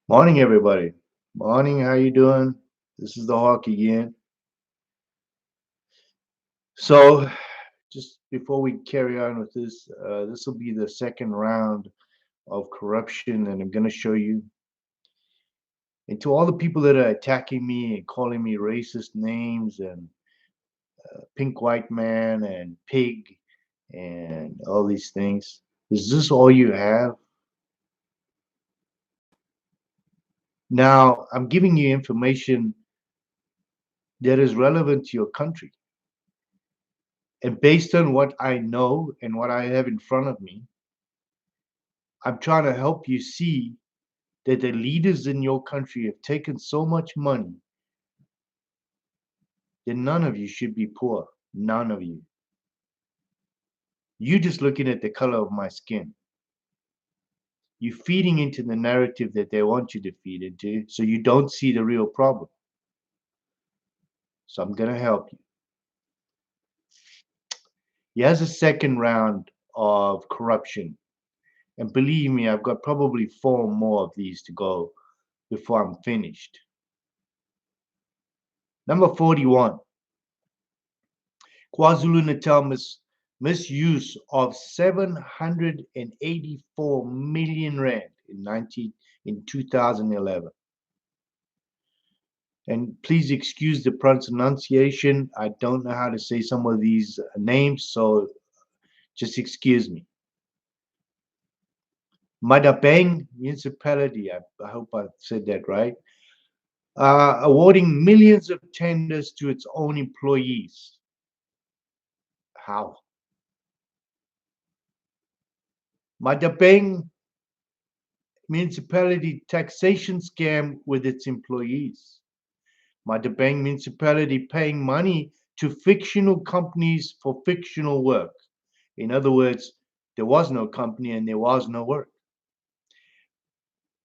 Morning, everybody. Morning, how you doing? This is the Hawk again. So, just before we carry on with this will be the second round of corruption, and I'm going to show you. And to all the people that are attacking me and calling me racist names and pink white man and pig and all these things, is this all you have? Now, I'm giving you information that is relevant to your country. And based on what I know and what I have in front of me, I'm trying to help you see that the leaders in your country have taken so much money that none of you should be poor. None of you. You're just looking at the color of my skin. You're feeding into the narrative that they want you to feed into, so you don't see the real problem. So I'm going to help you. Here's a second round of corruption. And believe me, I've got probably 4 more of these to go before I'm finished. Number 41. KwaZulu-Natal misuse of 784 million rand in 2011. And please excuse the pronunciation. I don't know how to say some of these names, so just excuse me. Madibeng municipality, I hope I said that right, awarding millions of tenders to its own employees. How? Madibeng municipality taxation scam with its employees. Madibeng municipality paying money to fictional companies for fictional work. In other words, there was no company and there was no work.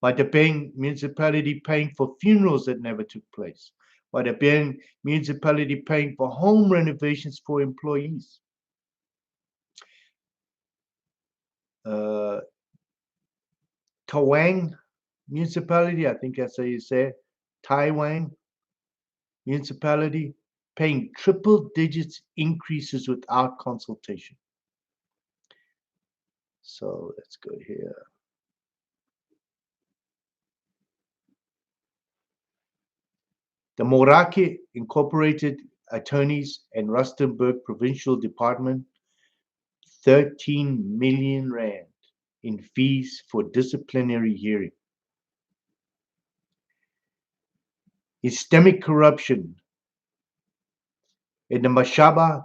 Madibeng municipality paying for funerals that never took place. Madibeng municipality paying for home renovations for employees. Taung municipality, I think that's how you say it, Taiwan municipality, paying triple digits increases without consultation. So let's go here. The Morake Incorporated Attorneys and Rustenburg Provincial Department, 13 million rand in fees for disciplinary hearing. Systemic corruption in the Mbhashe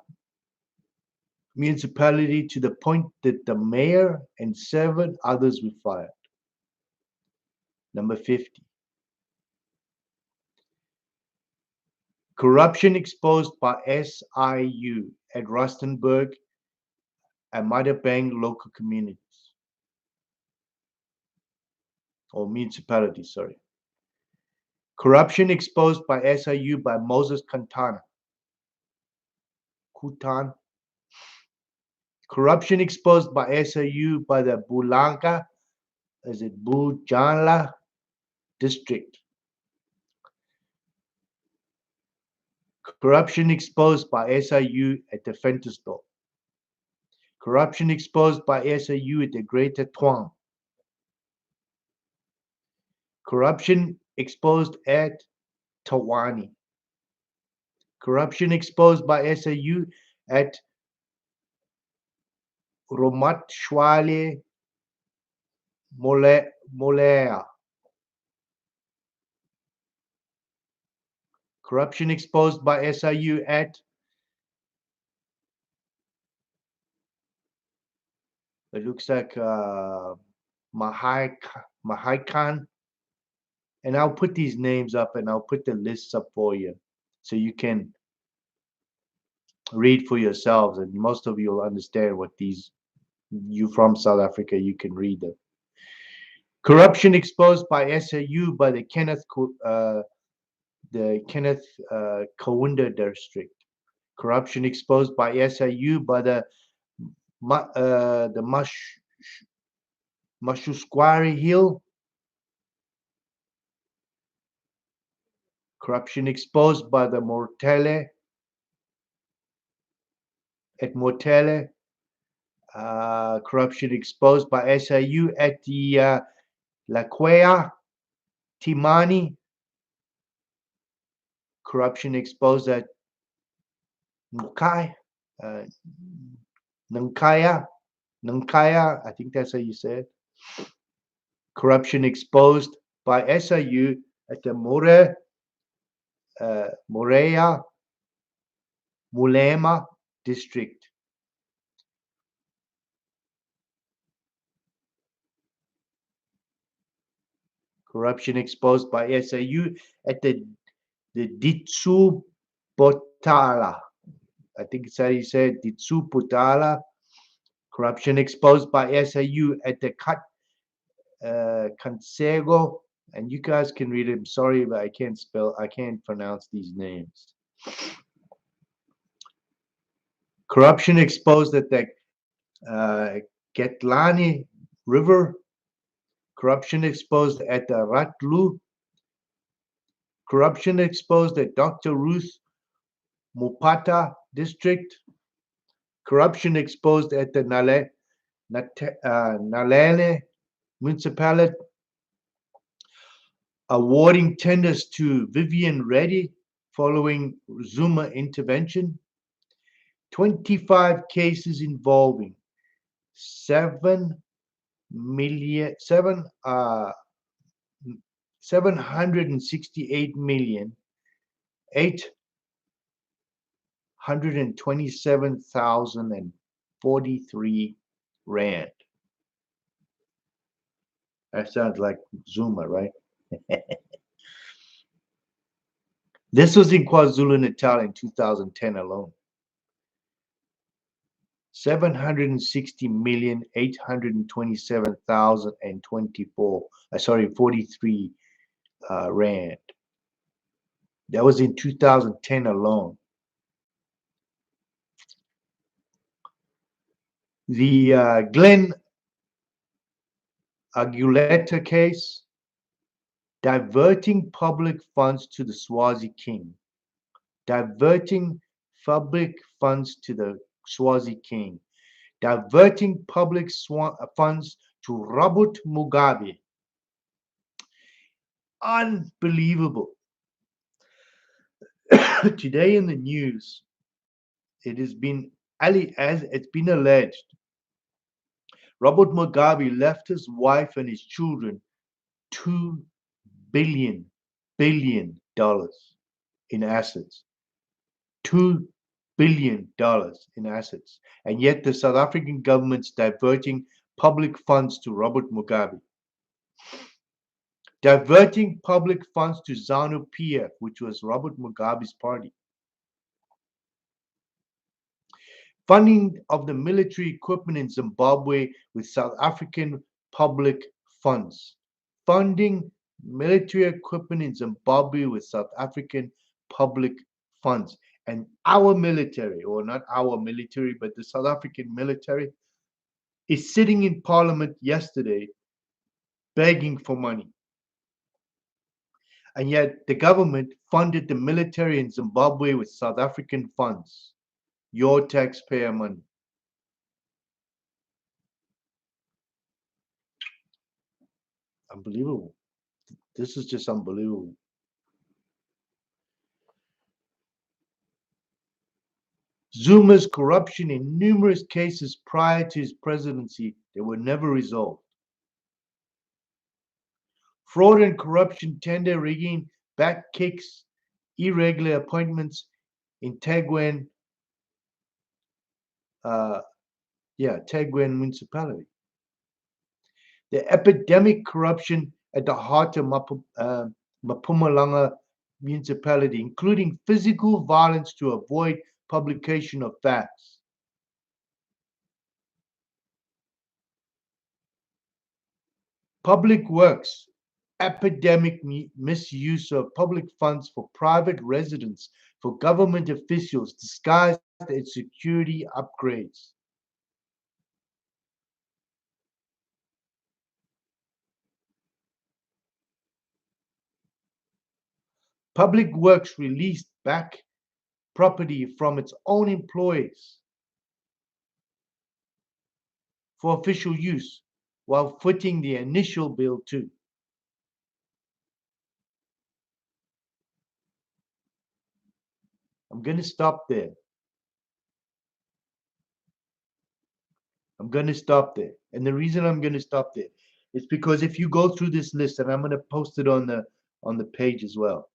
municipality to the point that the mayor and 7 others were fired. Number 50. Corruption exposed by SIU at Rustenburg and Madibeng local communities. Or municipalities, sorry. Corruption exposed by SIU by Moses Kotane. Corruption exposed by SIU by the Bojanala District. Corruption exposed by SIU at the Fentersdorp. Corruption exposed by SIU at the Greater Taung. Corruption exposed at Tawani. Corruption exposed by SIU at Romatshwale Molea. Corruption exposed by SIU at it looks like Mahaikan. And I'll put these names up and I'll put the lists up for you so you can read for yourselves, and most of you will understand what these, you from South Africa, you can read them. Corruption exposed by SIU by the Kenneth Kaunda District. Corruption exposed by SIU by the Mashusquari Hill Corruption exposed by the Mortele at Mortele. Corruption exposed by SIU at the Lakwea, Timani. Corruption exposed at Nukai, Nankaya, I think that's how you say it. Corruption exposed by SIU at the Morea, Mulema District. Corruption exposed by SIU at the Ditsu Botala. I think it's how you say it, Ditsu Botala. Corruption exposed by SIU at the Kansego, and you guys can read it. I'm sorry, but I can't pronounce these names. Corruption exposed at the Getlani River. Corruption exposed at the Ratlu. Corruption exposed at Dr. Ruth Mupata District. Corruption exposed at the Nalele Municipality. Awarding tenders to Vivian Reddy following Zuma intervention. 25 cases involving 768,827,043 rand. That sounds like Zuma, right? This was in KwaZulu-Natal in 2010 alone. 760,827,043 rand. That was in 2010 alone. The Glen Aguleta case, diverting public funds to the Swazi King. Diverting public funds to the Swazi King. Diverting public funds to Robert Mugabe. Unbelievable. Today in the news, it's been alleged Robert Mugabe left his wife and his children $2 billion in assets. $2 billion in assets. And yet the South African government's diverting public funds to Robert Mugabe. Diverting public funds to ZANU-PF, which was Robert Mugabe's party. Funding of the military equipment in Zimbabwe with South African public funds. Funding military equipment in Zimbabwe with South African public funds. And our military, or not our military, but the South African military, is sitting in Parliament yesterday begging for money. And yet the government funded the military in Zimbabwe with South African funds. Your taxpayer money. Unbelievable. This is just unbelievable. Zuma's corruption in numerous cases prior to his presidency, they were never resolved. Fraud and corruption, tender rigging, back kicks, irregular appointments in Taung, Taung municipality. The epidemic corruption at the heart of Mpumalanga municipality, including physical violence to avoid publication of facts. Public works, epidemic misuse of public funds for private residents, for government officials, disguised as security upgrades. Public Works released back property from its own employees for official use while footing the initial bill too. I'm going to stop there. I'm going to stop there. And the reason I'm going to stop there is because if you go through this list, and I'm going to post it on the page as well.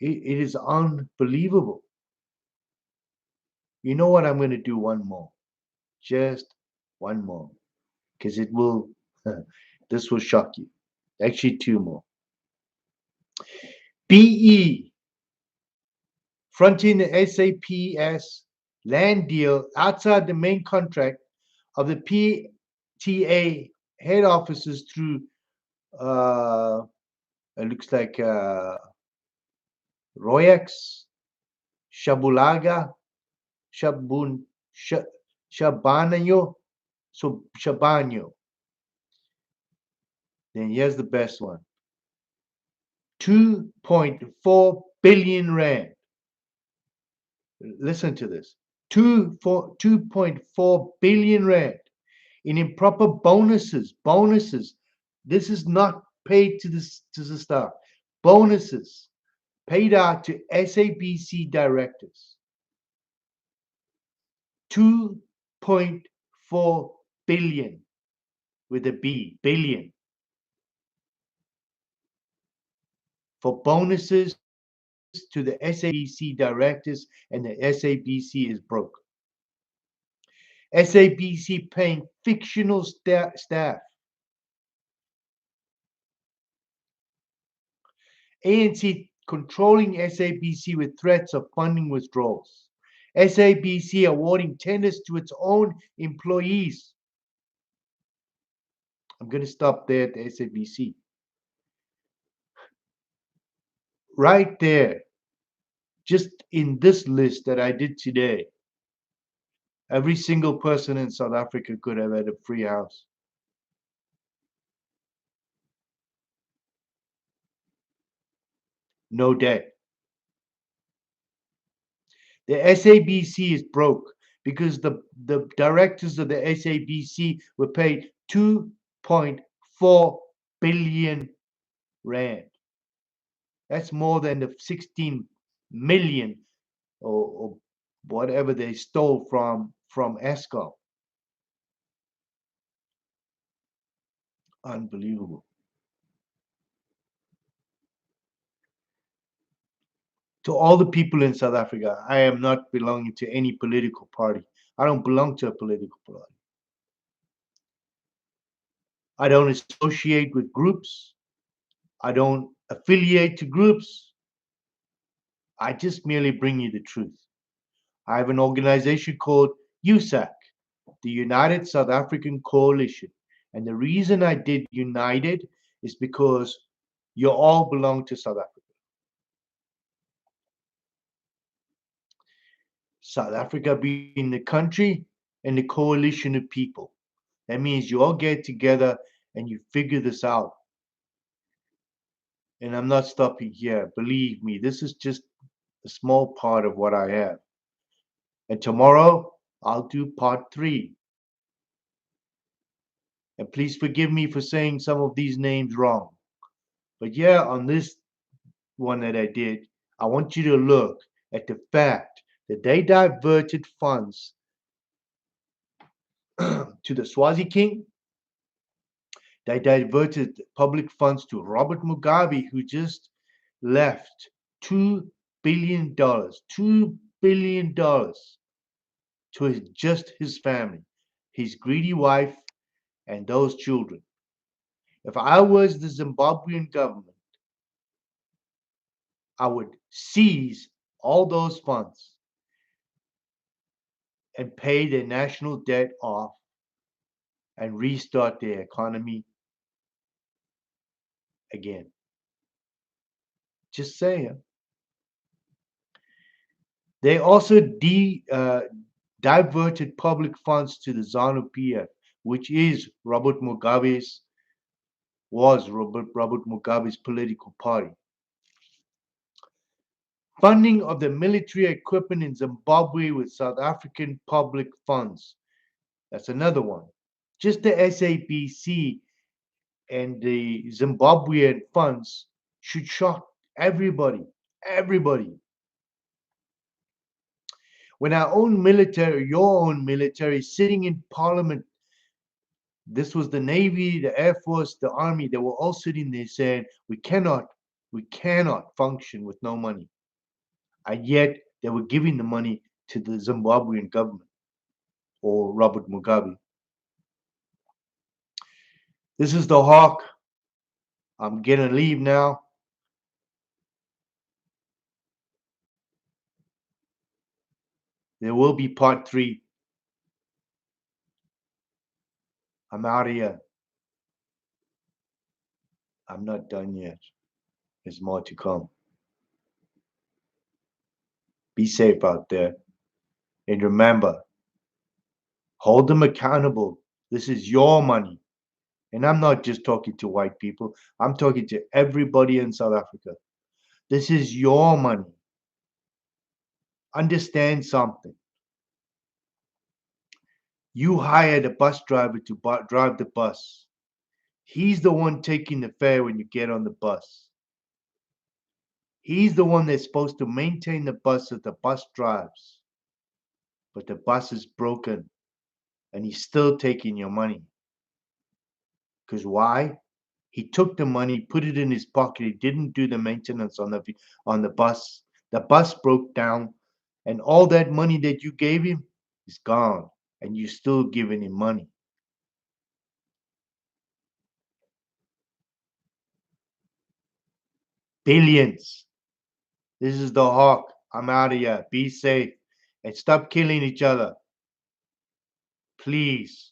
It is unbelievable. You know what? I'm going to do one more. Just one more. Because it will, this will shock you. Actually, two more. BE, fronting the SAPS land deal outside the main contract of the PTA head offices through, it looks like Royax, Shabulaga, Shabanyo, so Shabanyo. Then here's the best one. 2.4 billion rand. Listen to this. 2.4 billion rand in improper bonuses. Bonuses. This is not paid to the staff. Bonuses paid out to SABC directors. 2.4 billion with a B, billion, for bonuses to the SABC directors, and the SABC is broke. SABC paying fictional staff. ANC controlling SABC with threats of funding withdrawals. SABC awarding tenders to its own employees. I'm going to stop there at the SABC. Right there, just in this list that I did today, every single person in South Africa could have had a free house. No debt. The SABC is broke because the directors of the SABC were paid 2.4 billion rand. That's more than the 16 million or whatever they stole from Eskom. Unbelievable. To all the people in South Africa, I am not belonging to any political party. I don't belong to a political party. I don't associate with groups. I don't affiliate to groups. I just merely bring you the truth. I have an organization called USAC, the United South African Coalition. And the reason I did United is because you all belong to South Africa. South Africa being the country and the coalition of people. That means you all get together and you figure this out. And I'm not stopping here. Believe me, this is just a small part of what I have. And tomorrow, I'll do part 3. And please forgive me for saying some of these names wrong. But yeah, on this one that I did, I want you to look at the fact that they diverted funds to the Swazi King. They diverted public funds to Robert Mugabe, who just left $2 billion, $2 billion to just his family, his greedy wife, and those children. If I was the Zimbabwean government, I would seize all those funds and pay their national debt off and restart their economy again. Just saying. They also diverted public funds to the ZANU-PF, which is Robert Mugabe's was Robert Mugabe's political party. Funding of the military equipment in Zimbabwe with South African public funds. That's another one. Just the SABC and the Zimbabwean funds should shock everybody. Everybody. When our own military, your own military, sitting in parliament, this was the Navy, the Air Force, the Army, they were all sitting there saying, we cannot function with no money. And yet they were giving the money to the Zimbabwean government or Robert Mugabe. This is the Hawk. I'm gonna leave now. There will be part 3. I'm out of here. I'm not done yet. There's more to come. Be safe out there. And remember, hold them accountable. This is your money. And I'm not just talking to white people. I'm talking to everybody in South Africa. This is your money. Understand something. You hired a bus driver to drive the bus. He's the one taking the fare when you get on the bus. He's the one that's supposed to maintain the bus that the bus drives. But the bus is broken and he's still taking your money. Because why? He took the money, put it in his pocket. He didn't do the maintenance on the bus. The bus broke down, and all that money that you gave him is gone, and you're still giving him money. Billions. This is the Hawk. I'm out of here. Be safe and stop killing each other. Please.